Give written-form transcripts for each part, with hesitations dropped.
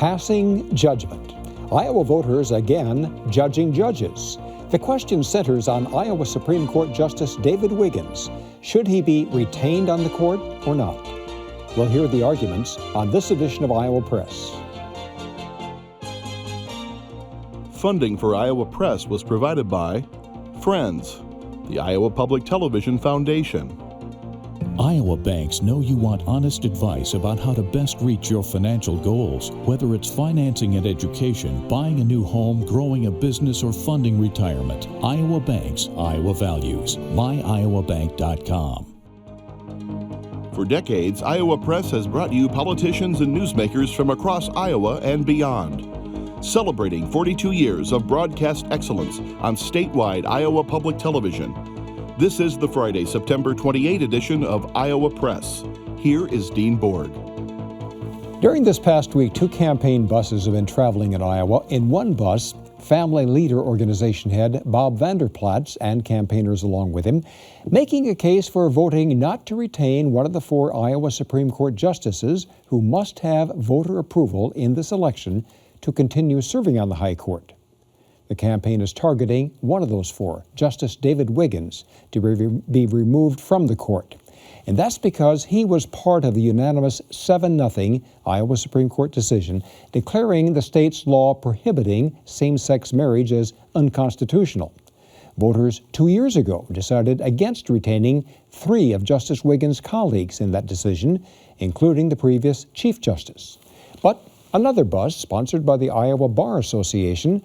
Passing judgment. Iowa voters again judging judges. The question centers on Iowa Supreme Court Justice David Wiggins. Should he be retained on the court or not? We'll hear the arguments on this edition of Iowa Press. Funding for Iowa Press was provided by Friends, the Iowa Public Television Foundation. Iowa banks know you want honest advice about how to best reach your financial goals, whether it's financing and education, buying a new home, growing a business, or funding retirement. Iowa Banks, Iowa Values. MyIowaBank.com. For decades, Iowa Press has brought you politicians and newsmakers from across Iowa and beyond. Celebrating 42 years of broadcast excellence on statewide Iowa Public Television. This is the Friday, September 28 edition of Iowa Press. Here is Dean Borg. During this past week, 2 campaign buses have been traveling in Iowa. In one bus, Family Leader Organization head Bob Vander Plaats and campaigners along with him, making a case for voting not to retain one of the 4 Iowa Supreme Court justices who must have voter approval in this election to continue serving on the High Court. The campaign is targeting one of those 4, Justice David Wiggins, to be removed from the court. And that's because he was part of the unanimous 7-0 Iowa Supreme Court decision declaring the state's law prohibiting same-sex marriage as unconstitutional. Voters 2 years ago decided against retaining 3 of Justice Wiggins' colleagues in that decision, including the previous Chief Justice. But another bus, sponsored by the Iowa Bar Association,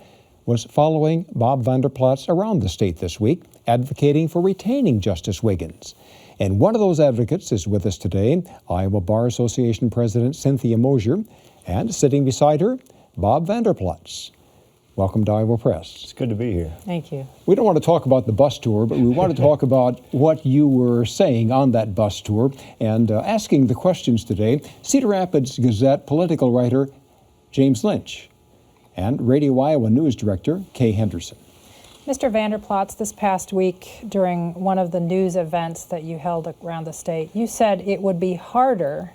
was following Bob Vander Plaats around the state this week, advocating for retaining Justice Wiggins. And one of those advocates is with us today, Iowa Bar Association President Cynthia Mosier, and sitting beside her, Bob Vander Plaats. Welcome to Iowa Press. It's good to be here. Thank you. We don't want to talk about the bus tour, but we want to talk about what you were saying on that bus tour and asking the questions today. Cedar Rapids Gazette political writer James Lynch and Radio Iowa News Director Kay Henderson. Mr. Vander Plaats, this past week during one of the news events that you held around the state, you said it would be harder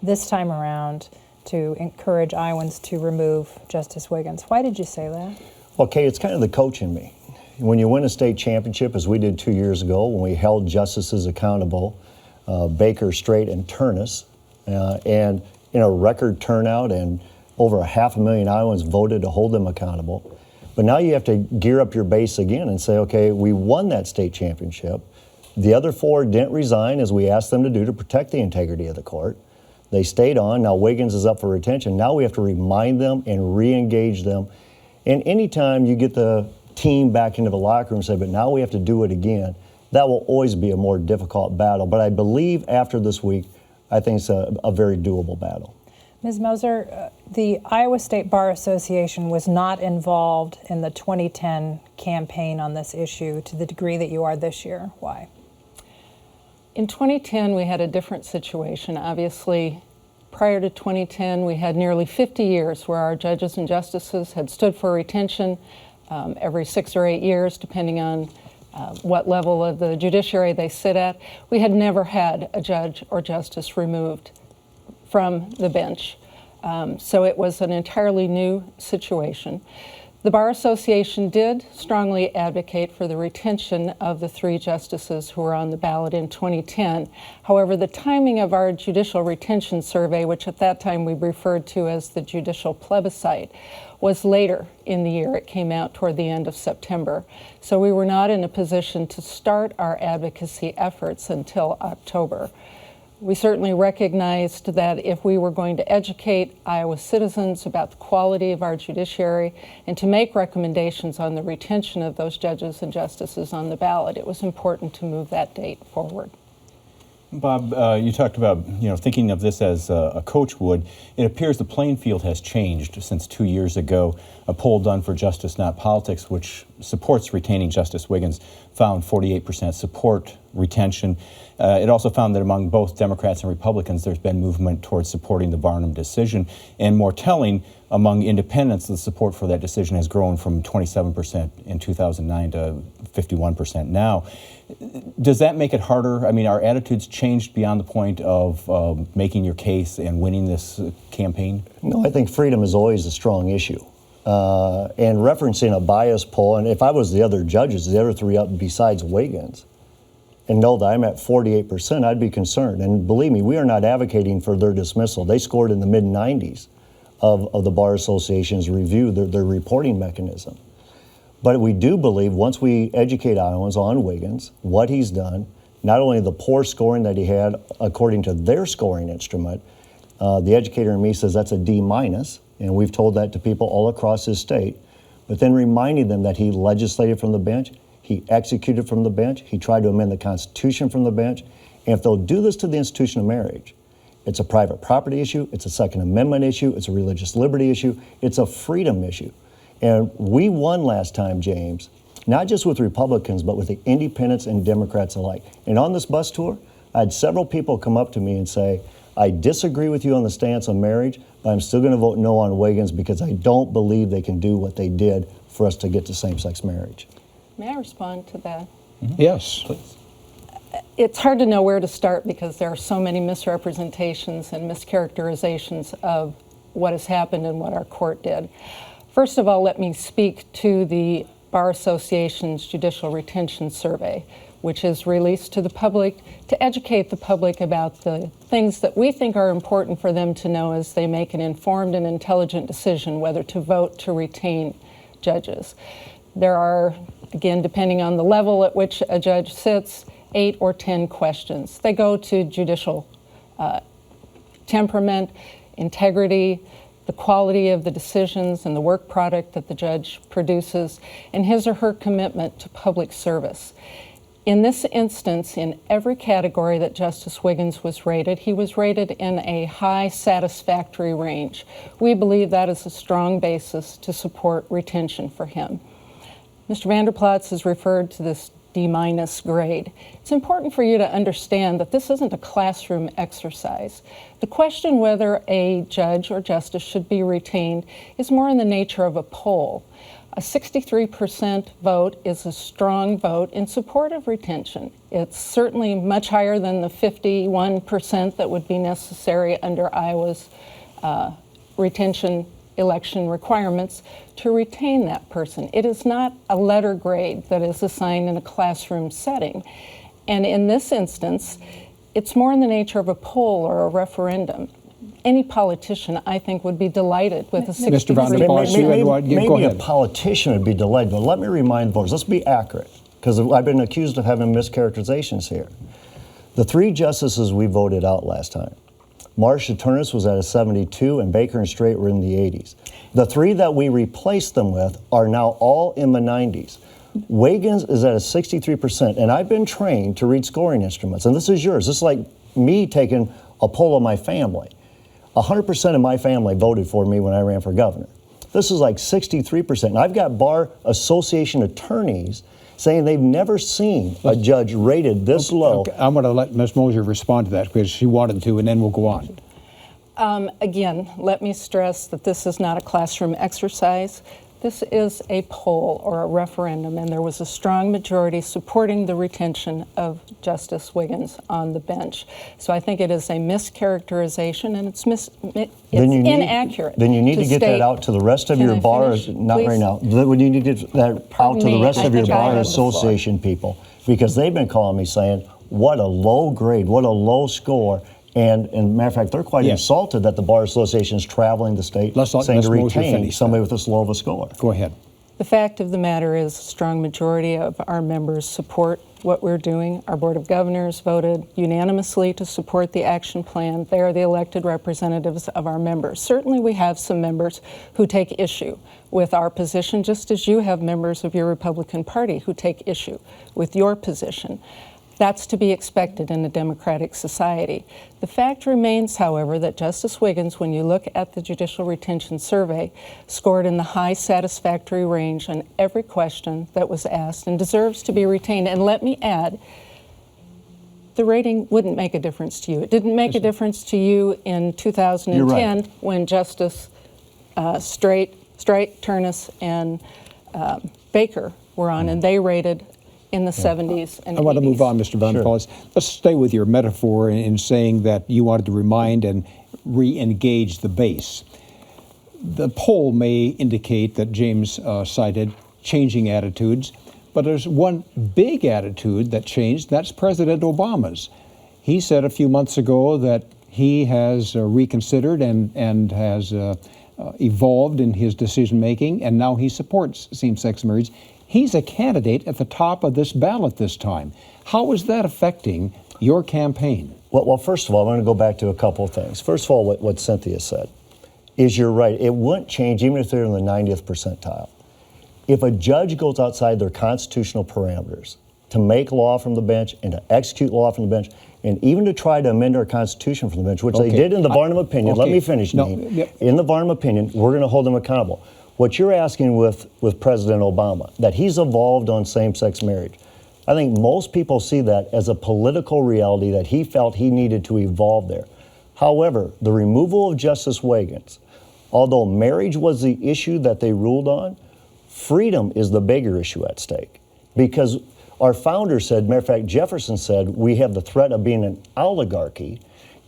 this time around to encourage Iowans to remove Justice Wiggins. Why did you say that? Well, Kay, it's kind of the coach in me. When you win a state championship, as we did 2 years ago, when we held justices accountable, Baker, Strait, and Turnus, and in a record turnout, and over 500,000 Iowans voted to hold them accountable. But now you have to gear up your base again and say, okay, we won that state championship. The other 4 didn't resign as we asked them to do to protect the integrity of the court. They stayed on. Now Wiggins is up for retention. Now we have to remind them and re-engage them. And anytime you get the team back into the locker room and say, but now we have to do it again, that will always be a more difficult battle. But I believe after this week, I think it's a very doable battle. Ms. Moser, the Iowa State Bar Association was not involved in the 2010 campaign on this issue to the degree that you are this year. Why? In 2010, we had a different situation. Obviously, prior to 2010, we had nearly 50 years where our judges and justices had stood for retention every 6 or 8 years, depending on what level of the judiciary they sit at. We had never had a judge or justice removed from the bench. So it was an entirely new situation. The Bar Association did strongly advocate for the retention of the 3 justices who were on the ballot in 2010. However, the timing of our judicial retention survey, which at that time we referred to as the judicial plebiscite, was later in the year. It came out toward the end of September. So we were not in a position to start our advocacy efforts until October. We certainly recognized that if we were going to educate Iowa citizens about the quality of our judiciary and to make recommendations on the retention of those judges and justices on the ballot, it was important to move that date forward. Bob, you talked about thinking of this as a coach would. It appears the playing field has changed since 2 years ago. A poll done for Justice Not Politics, which supports retaining Justice Wiggins, found 48% support retention. It also found that among both Democrats and Republicans, there's been movement towards supporting the Varnum decision. And more telling, among independents, the support for that decision has grown from 27% in 2009 to 51% now. Does that make it harder? I mean, are attitudes changed beyond the point of making your case and winning this campaign? No, I think freedom is always a strong issue. And referencing a bias poll, and if I was the other judges, the other three up besides Wiggins, and know that I'm at 48%, I'd be concerned. And believe me, we are not advocating for their dismissal. They scored in the mid-90s of the Bar Association's review, their reporting mechanism. But we do believe once we educate Iowans on Wiggins, what he's done, not only the poor scoring that he had according to their scoring instrument, the educator in me says that's a D-, and we've told that to people all across his state, but then reminding them that he legislated from the bench, he executed from the bench, he tried to amend the Constitution from the bench, and if they'll do this to the institution of marriage, it's a private property issue, it's a Second Amendment issue, it's a religious liberty issue, it's a freedom issue. And we won last time, James, not just with Republicans, but with the independents and Democrats alike. And on this bus tour, I had several people come up to me and say, I disagree with you on the stance on marriage, but I'm still going to vote no on Wiggins because I don't believe they can do what they did for us to get to same-sex marriage. May I respond to that? Mm-hmm. Yes. Please. It's hard to know where to start because there are so many misrepresentations and mischaracterizations of what has happened and what our court did. First of all, let me speak to the Bar Association's Judicial Retention Survey, which is released to the public to educate the public about the things that we think are important for them to know as they make an informed and intelligent decision whether to vote to retain judges. There are, again, depending on the level at which a judge sits, 8 or 10 questions. They go to judicial temperament, integrity, the quality of the decisions and the work product that the judge produces, and his or her commitment to public service. In this instance, in every category that Justice Wiggins was rated, he was rated in a high satisfactory range. We believe that is a strong basis to support retention for him. Mr. Vander Plaats has referred to this D- grade. It's important for you to understand that this isn't a classroom exercise. The question whether a judge or justice should be retained is more in the nature of a poll. A 63% vote is a strong vote in support of retention. It's certainly much higher than the 51% that would be necessary under Iowa's retention election requirements to retain that person. It is not a letter grade that is assigned in a classroom setting. And in this instance, it's more in the nature of a poll or a referendum. Any politician, I think, would be delighted with a 63%. Mr. Vander Plaats, maybe a politician would be delighted, but let me remind voters, let's be accurate, because I've been accused of having mischaracterizations here. The 3 justices we voted out last time, Marsha Ternus was at a 72, and Baker and Strait were in the 80s. The 3 that we replaced them with are now all in the 90s. Wiggins is at a 63%, and I've been trained to read scoring instruments, and this is yours. This is like me taking a poll of my family. 100% of my family voted for me when I ran for governor. This is like 63%, and I've got Bar Association attorneys saying they've never seen a judge rated this low. Okay. I'm going to let Ms. Mosier respond to that because she wanted to, and then we'll go on. Again, let me stress that this is not a classroom exercise. This is a poll or a referendum, and there was a strong majority supporting the retention of Justice Wiggins on the bench. So I think it is a mischaracterization, and it's inaccurate. Then you need to get that out to the rest of your bar. Not please? Right now. You need to get that out to the rest of your Bar Association people, because they've been calling me saying, what a low grade, what a low score. And matter of fact, they're quite insulted that the Bar Association is traveling the state saying to retain somebody with this low of a score. Go ahead. The fact of the matter is a strong majority of our members support what we're doing. Our Board of Governors voted unanimously to support the action plan. They are the elected representatives of our members. Certainly we have some members who take issue with our position, just as you have members of your Republican Party who take issue with your position. That's to be expected in a democratic society. The fact remains, however, that Justice Wiggins, when you look at the Judicial Retention Survey, scored in the high satisfactory range on every question that was asked and deserves to be retained. And let me add, the rating wouldn't make a difference to you. It didn't make a difference to you in 2010 when Justice Strait, Ternus, and Baker were on, and they rated in the 70s and I want to 80s. move on, Mr. Van der Plas. Let's stay with your metaphor in saying that you wanted to remind and re-engage the base. The poll may indicate that James cited changing attitudes, but there's one big attitude that changed. That's President Obama's. He said a few months ago that he has reconsidered and has evolved in his decision-making, and now he supports same-sex marriage. He's a candidate at the top of this ballot this time. How is that affecting your campaign? Well, first of all, I'm going to go back to a couple of things. First of all, what Cynthia said is you're right. It wouldn't change even if they're in the 90th percentile. If a judge goes outside their constitutional parameters to make law from the bench and to execute law from the bench, and even to try to amend our Constitution from the bench, which they did in the Varnum opinion. Let me finish, Dean. Yep. In the Varnum opinion, we're going to hold them accountable. What you're asking with President Obama, that he's evolved on same-sex marriage, I think most people see that as a political reality that he felt he needed to evolve there. However, the removal of Justice Wiggins, although marriage was the issue that they ruled on, freedom is the bigger issue at stake. Because our founder said, matter of fact, Jefferson said, we have the threat of being an oligarchy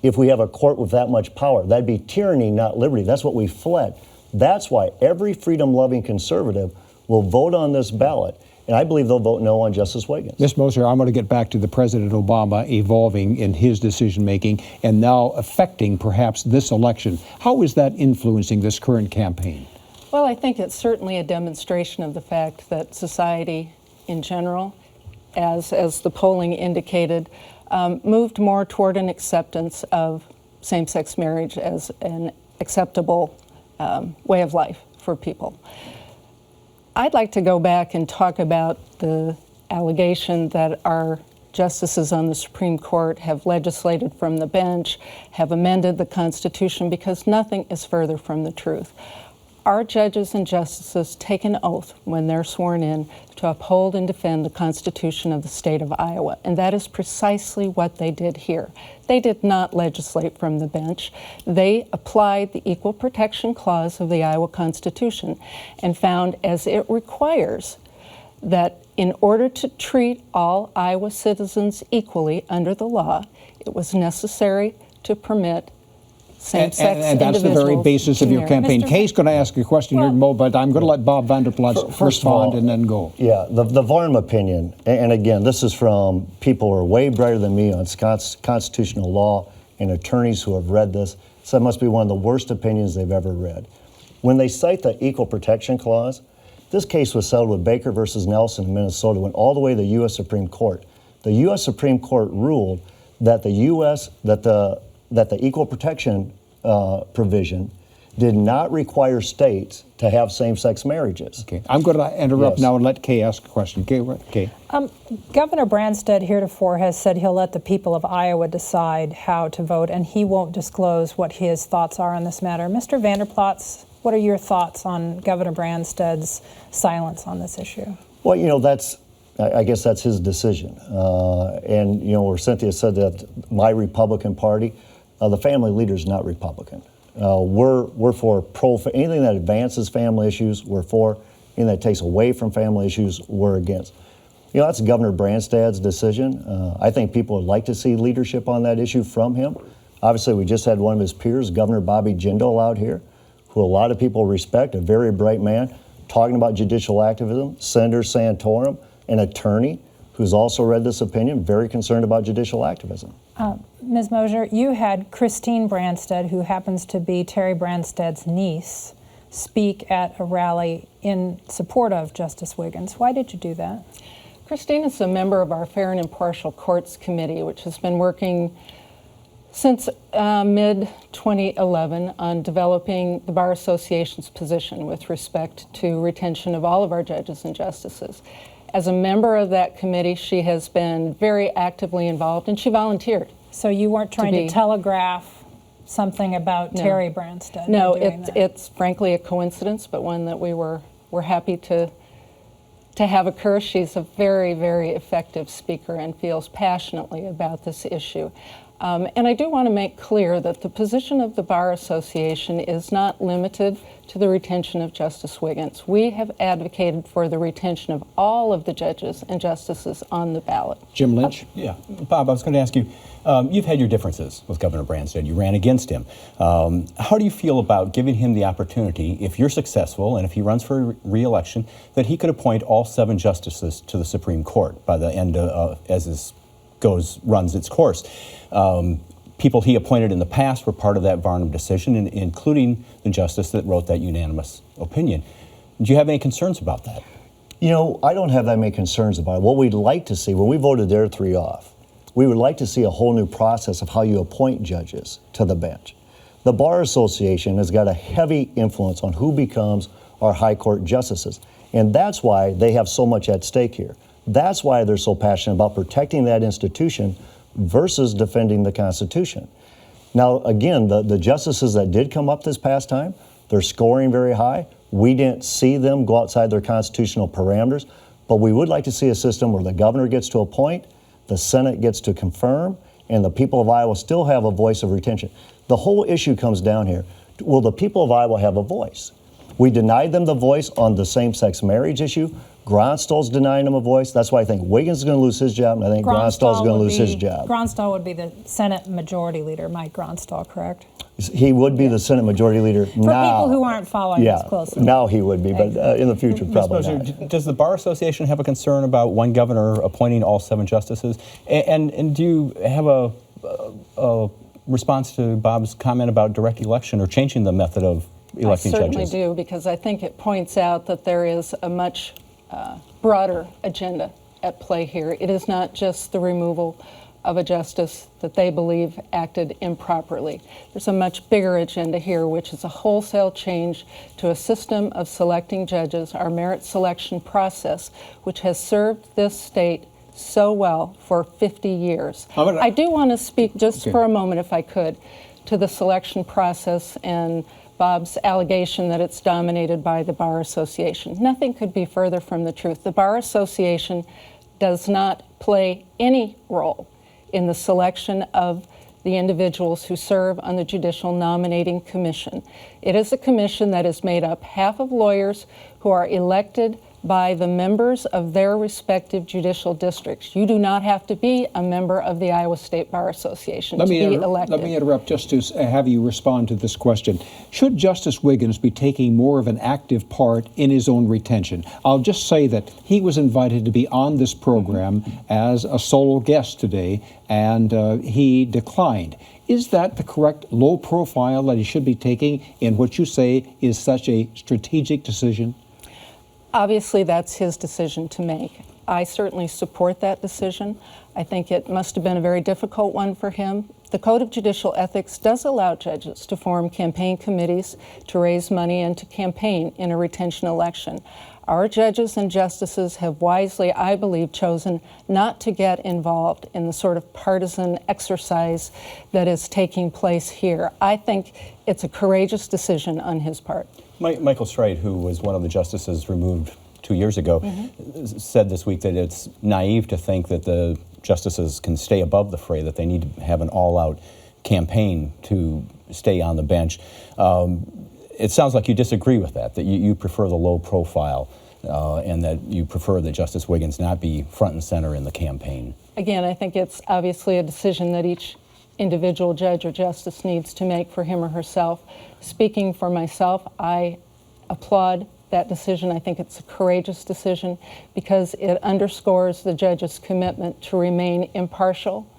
if we have a court with that much power. That'd be tyranny, not liberty. That's what we fled. That's why every freedom-loving conservative will vote on this ballot, and I believe they'll vote no on Justice Wiggins. Ms. Moser, I'm going to get back to the President Obama evolving in his decision-making and now affecting perhaps this election. How is that influencing this current campaign? Well, I think it's certainly a demonstration of the fact that society in general, as the polling indicated, moved more toward an acceptance of same-sex marriage as an acceptable way of life for people. I'd like to go back and talk about the allegation that our justices on the Supreme Court have legislated from the bench, have amended the Constitution, because nothing is further from the truth. Our judges and justices take an oath when they're sworn in to uphold and defend the Constitution of the state of Iowa, and that is precisely what they did here. They did not legislate from the bench. They applied the Equal Protection Clause of the Iowa Constitution and found, as it requires, that in order to treat all Iowa citizens equally under the law, it was necessary to permit same-sex and that's the very basis of your campaign. Mr. Kay's going to ask a question here in a moment, but I'm going to let Bob Van der Plas respond and then go. Yeah, the Varnum opinion, and again, this is from people who are way brighter than me on constitutional law and attorneys who have read this, so it must be one of the worst opinions they've ever read. When they cite the Equal Protection Clause, this case was settled with Baker versus Nelson in Minnesota, went all the way to the U.S. Supreme Court. The U.S. Supreme Court ruled that the Equal Protection provision did not require states to have same-sex marriages. Okay, I'm going to interrupt now and let Kay ask a question. Kay. Governor Branstad heretofore has said he'll let the people of Iowa decide how to vote, and he won't disclose what his thoughts are on this matter. Mr. Van der Plas, what are your thoughts on Governor Branstad's silence on this issue? Well, I guess that's his decision. And, where Cynthia said that my Republican Party, the family leader is not Republican. We're for anything that advances family issues, we're for. Anything that takes away from family issues, we're against. That's Governor Branstad's decision. I think people would like to see leadership on that issue from him. Obviously, we just had one of his peers, Governor Bobby Jindal, out here, who a lot of people respect, a very bright man, talking about judicial activism. Senator Santorum, an attorney who's also read this opinion, very concerned about judicial activism. Ms. Moser, you had Christine Branstad, who happens to be Terry Branstad's niece, speak at a rally in support of Justice Wiggins. Why did you do that? Christine is a member of our Fair and Impartial Courts Committee, which has been working since mid-2011 on developing the Bar Association's position with respect to retention of all of our judges and justices. As a member of that committee, she has been very actively involved, and she volunteered. So you weren't trying to telegraph something about Terry Branstad? No, it's frankly a coincidence, but one that we're happy to have occur. She's a very, very effective speaker and feels passionately about this issue. And I do want to make clear that the position of the Bar Association is not limited to the retention of Justice Wiggins. We have advocated for the retention of all of the judges and justices on the ballot. Jim Lynch? Yeah, Bob, I was going to ask you, you've had your differences with Governor Branstad. You ran against him. How do you feel about giving him the opportunity, if you're successful and if he runs for re-election, that he could appoint all 7 justices to the Supreme Court by the end as this runs its course? People he appointed in the past were part of that Varnum decision, including the justice that wrote that unanimous opinion. Do you have any concerns about that? You know, I don't have that many concerns about it. What we'd like to see, when we voted their 3 off, we would like to see a whole new process of how you appoint judges to the bench. The Bar Association has got a heavy influence on who becomes our high court justices, and that's why they have so much at stake here. That's why they're so passionate about protecting that institution versus defending the Constitution. Now, again, the justices that did come up this past time, they're scoring very high. We didn't see them go outside their constitutional parameters, but we would like to see a system where the governor gets to appoint, the Senate gets to confirm, and the people of Iowa still have a voice of retention. The whole issue comes down here. Will the people of Iowa have a voice? We denied them the voice on the same-sex marriage issue. Gronstall's denying them a voice. That's why I think Wiggins is going to lose his job, and I think Gronstall's going to lose his job. Gronstal would be the Senate Majority Leader, Mike Gronstal, correct? He would be the Senate Majority Leader now. For people who aren't following this closely. Now he would be, but in the future, probably not. Does the Bar Association have a concern about one governor appointing all 7 justices? And do you have a response to Bob's comment about direct election or changing the method of electing judges? I certainly do, because I think it points out that there is a much broader agenda at play here. It is not just the removal of a justice that they believe acted improperly. There's a much bigger agenda here, which is a wholesale change to a system of selecting judges, our merit selection process, which has served this state so well for 50 years. I do want to speak just for a moment, if I could, to the selection process and Bob's allegation that it's dominated by the Bar Association. Nothing could be further from the truth. The Bar Association does not play any role in the selection of the individuals who serve on the Judicial Nominating Commission. It is a commission that is made up half of lawyers who are elected by the members of their respective judicial districts. You do not have to be a member of the Iowa State Bar Association to be elected. Let me interrupt just to have you respond to this question. Should Justice Wiggins be taking more of an active part in his own retention? I'll just say that he was invited to be on this program as a solo guest today, and he declined. Is that the correct low profile that he should be taking in what you say is such a strategic decision? Obviously, that's his decision to make. I certainly support that decision. I think it must have been a very difficult one for him. The Code of Judicial Ethics does allow judges to form campaign committees to raise money and to campaign in a retention election. Our judges and justices have wisely, I believe, chosen not to get involved in the sort of partisan exercise that is taking place here. I think it's a courageous decision on his part. Michael Streit, who was one of the justices removed 2 years ago, said this week that it's naive to think that the justices can stay above the fray, that they need to have an all-out campaign to stay on the bench. It sounds like you disagree with that you prefer the low profile and that you prefer that Justice Wiggins not be front and center in the campaign. Again, I think it's obviously a decision that each individual judge or justice needs to make for him or herself. Speaking for myself, I applaud that decision. I think it's a courageous decision because it underscores the judge's commitment to remain impartial,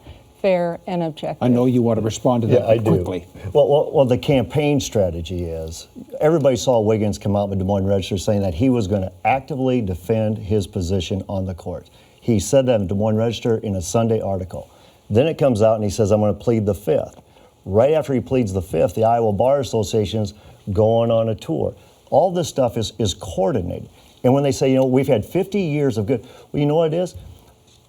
fair, and objective. I know you want to respond to that quickly. Well, the campaign strategy is, everybody saw Wiggins come out with Des Moines Register saying that he was going to actively defend his position on the court. He said that in Des Moines Register in a Sunday article. Then it comes out and he says, I'm going to plead the fifth. Right after he pleads the fifth, the Iowa Bar Association's going on a tour. All this stuff is coordinated. And when they say, we've had 50 years of good, well, you know what it is?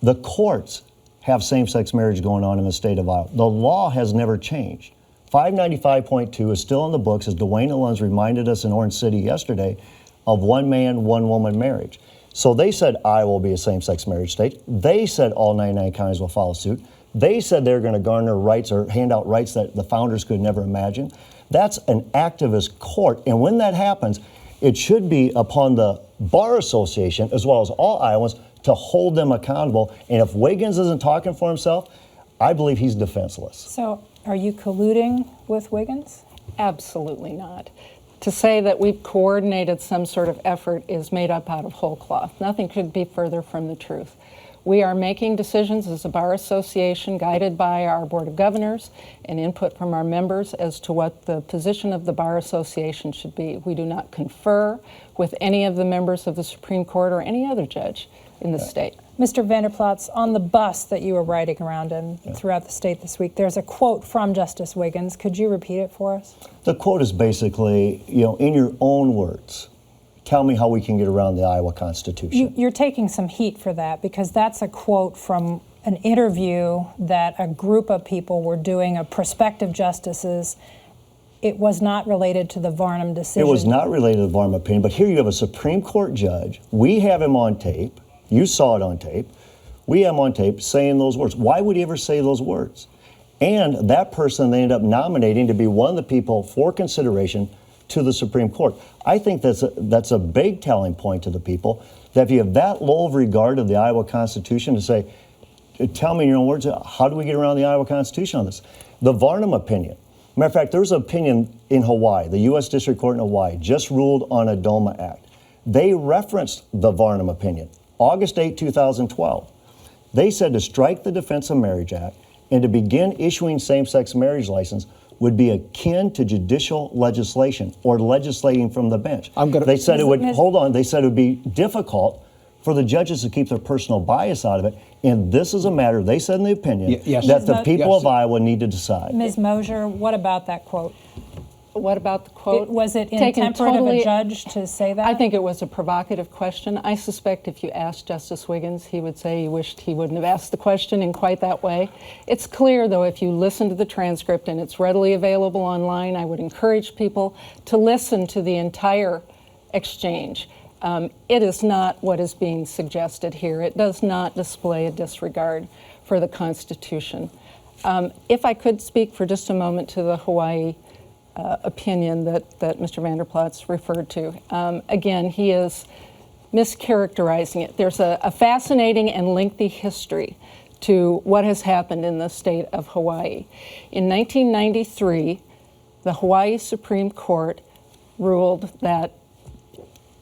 The courts have same-sex marriage going on in the state of Iowa. The law has never changed. 595.2 is still in the books, as Dwayne Alons reminded us in Orange City yesterday, of one man, one woman marriage. So they said Iowa will be a same-sex marriage state. They said all 99 counties will follow suit. They said they're going to garner rights or hand out rights that the founders could never imagine. That's an activist court. And when that happens, it should be upon the Bar Association, as well as all Iowans, to hold them accountable. And if Wiggins isn't talking for himself, I believe he's defenseless. So are you colluding with Wiggins? Absolutely not. To say that we've coordinated some sort of effort is made up out of whole cloth. Nothing could be further from the truth. We are making decisions as a Bar Association, guided by our Board of Governors and input from our members as to what the position of the Bar Association should be. We do not confer with any of the members of the Supreme Court or any other judge in the state. Mr. Vanderplots, on the bus that you were riding around in throughout the state this week, there's a quote from Justice Wiggins. Could you repeat it for us? The quote is basically, in your own words, tell me how we can get around the Iowa Constitution. You're taking some heat for that because that's a quote from an interview that a group of people were doing of prospective justices. It was not related to the Varnum decision. It was not related to the Varnum opinion, but here you have a Supreme Court judge. We have him on tape. You saw it on tape. We have him on tape saying those words. Why would he ever say those words? And that person they ended up nominating to be one of the people for consideration to the Supreme Court. I think that's a big telling point to the people, that if you have that low of regard of the Iowa Constitution to say, tell me in your own words, how do we get around the Iowa Constitution on this? The Varnum opinion. Matter of fact, there was an opinion in Hawaii. The U.S. District Court in Hawaii just ruled on a DOMA Act. They referenced the Varnum opinion, August 8, 2012. They said to strike the Defense of Marriage Act and to begin issuing same-sex marriage license would be akin to judicial legislation or legislating from the bench. They said it would, they said it would be difficult for the judges to keep their personal bias out of it. And this is a matter, they said in the opinion, that the people of Iowa need to decide. Ms. Mosier, what about that quote? What about the quote? Was it intemperate of a judge to say that? I think it was a provocative question. I suspect if you asked Justice Wiggins, he would say he wished he wouldn't have asked the question in quite that way. It's clear, though, if you listen to the transcript, and it's readily available online, I would encourage people to listen to the entire exchange. It is not what is being suggested here. It does not display a disregard for the Constitution. If I could speak for just a moment to the Hawaii opinion that Mr. Vanderplots referred to. Again, he is mischaracterizing it. There's a fascinating and lengthy history to what has happened in the state of Hawaii. In 1993, the Hawaii Supreme Court ruled that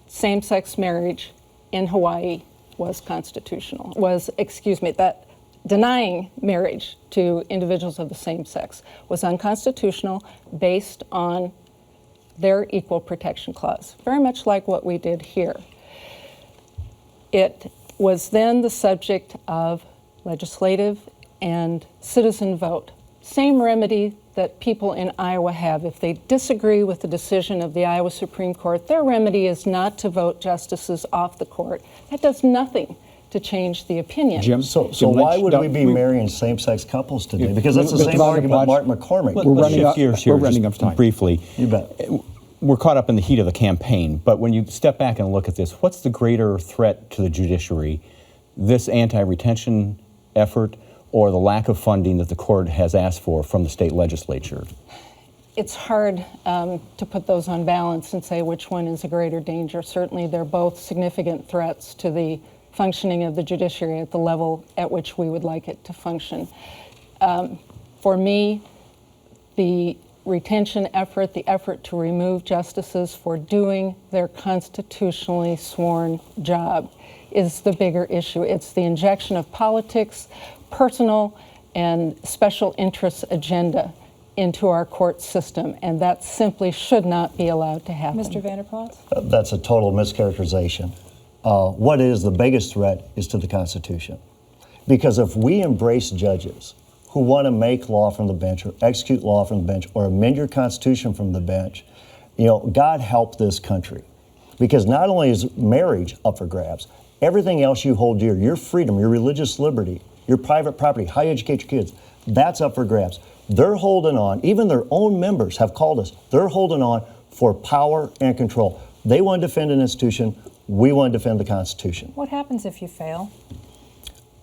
same-sex marriage in Hawaii was constitutional, that denying marriage to individuals of the same sex was unconstitutional based on their Equal Protection Clause, very much like what we did here. It was then the subject of legislative and citizen vote. Same remedy that people in Iowa have. If they disagree with the decision of the Iowa Supreme Court, their remedy is not to vote justices off the court. That does nothing to change the opinion. Jim, so why would we be marrying same-sex couples today? Because that's the same argument Mark McCormick. Let's shift gears here just briefly. You bet. We're caught up in the heat of the campaign, but when you step back and look at this, what's the greater threat to the judiciary, this anti-retention effort or the lack of funding that the court has asked for from the state legislature? It's hard to put those on balance and say which one is a greater danger. Certainly they're both significant threats to the functioning of the judiciary at the level at which we would like it to function. For me, the retention effort, the effort to remove justices for doing their constitutionally sworn job is the bigger issue. It's the injection of politics, personal and special interest agenda into our court system, and that simply should not be allowed to happen. Mr. Vanderplots? That's a total mischaracterization. What is the biggest threat is to the Constitution. Because if we embrace judges who want to make law from the bench or execute law from the bench or amend your Constitution from the bench, God help this country. Because not only is marriage up for grabs, everything else you hold dear, your freedom, your religious liberty, your private property, how you educate your kids, that's up for grabs. They're holding on, even their own members have called us, they're holding on for power and control. They want to defend an institution, we want to defend the Constitution. What happens if you fail?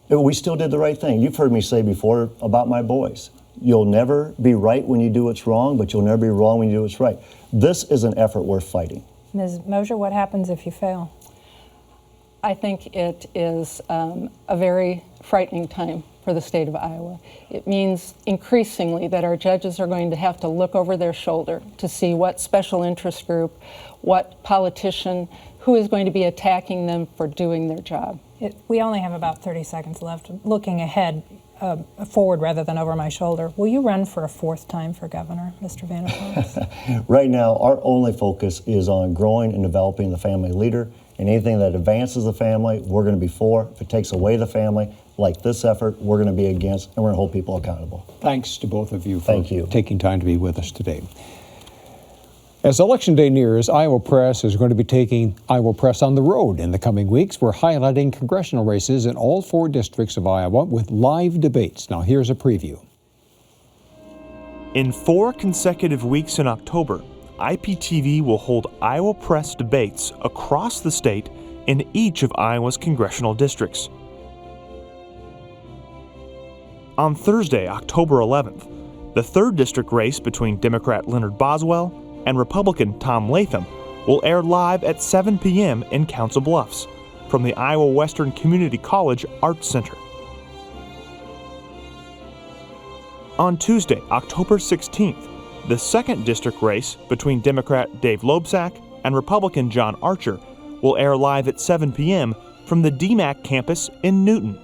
We still did the right thing. You've heard me say before about my boys. You'll never be right when you do what's wrong, but you'll never be wrong when you do what's right. This is an effort worth fighting. Ms. Mosier, what happens if you fail? I think it is a very frightening time for the state of Iowa. It means increasingly that our judges are going to have to look over their shoulder to see what special interest group, what politician, who is going to be attacking them for doing their job. We only have about 30 seconds left. Looking ahead, forward rather than over my shoulder, will you run for a fourth time for governor, Mr. Vander Plaats? Right now, our only focus is on growing and developing the family leader. And anything that advances the family, we're going to be for. If it takes away the family, like this effort, we're going to be against, and we're going to hold people accountable. Thanks to both of you for Thank you. taking time to be with us today. As Election Day nears, Iowa Press is going to be taking Iowa Press on the road in the coming weeks. We're highlighting congressional races in all 4 districts of Iowa with live debates. Now here's a preview. In 4 consecutive weeks in October, IPTV will hold Iowa Press debates across the state in each of Iowa's congressional districts. On Thursday, October 11th, the 3rd district race between Democrat Leonard Boswell and Republican Tom Latham will air live at 7 p.m. in Council Bluffs from the Iowa Western Community College Arts Center. On Tuesday, October 16th, the 2nd district race between Democrat Dave Loebsack and Republican John Archer will air live at 7 p.m. from the DMACC campus in Newton.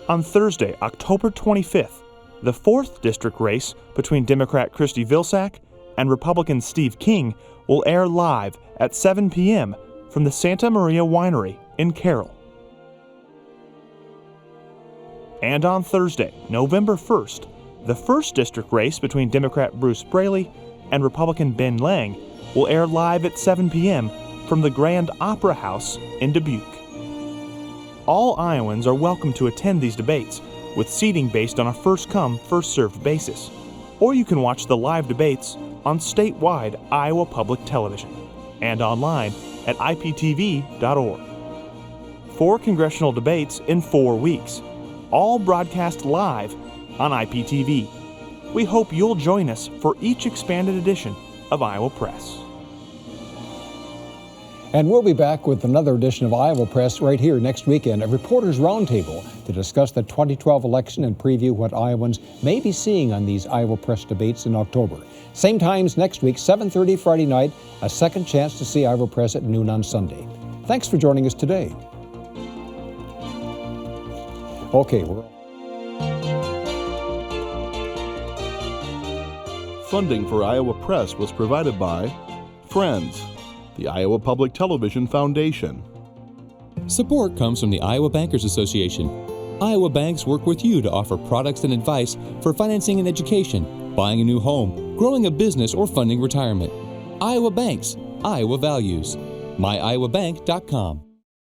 On Thursday, October 25th, the 4th district race between Democrat Christy Vilsack and Republican Steve King will air live at 7 p.m. from the Santa Maria Winery in Carroll. And on Thursday, November 1st, the 1st district race between Democrat Bruce Braley and Republican Ben Lang will air live at 7 p.m. from the Grand Opera House in Dubuque. All Iowans are welcome to attend these debates, with seating based on a first-come, first-served basis. Or you can watch the live debates on statewide Iowa Public Television and online at iptv.org. 4 congressional debates in 4 weeks, all broadcast live on IPTV. We hope you'll join us for each expanded edition of Iowa Press. And we'll be back with another edition of Iowa Press right here next weekend, a Reporters Roundtable to discuss the 2012 election and preview what Iowans may be seeing on these Iowa Press debates in October. Same times next week, 7:30 Friday night, a second chance to see Iowa Press at noon on Sunday. Thanks for joining us today. Okay, Funding for Iowa Press was provided by Friends, the Iowa Public Television Foundation. Support comes from the Iowa Bankers Association. Iowa banks work with you to offer products and advice for financing and education, buying a new home, growing a business, or funding retirement. Iowa Banks, Iowa Values. MyIowaBank.com.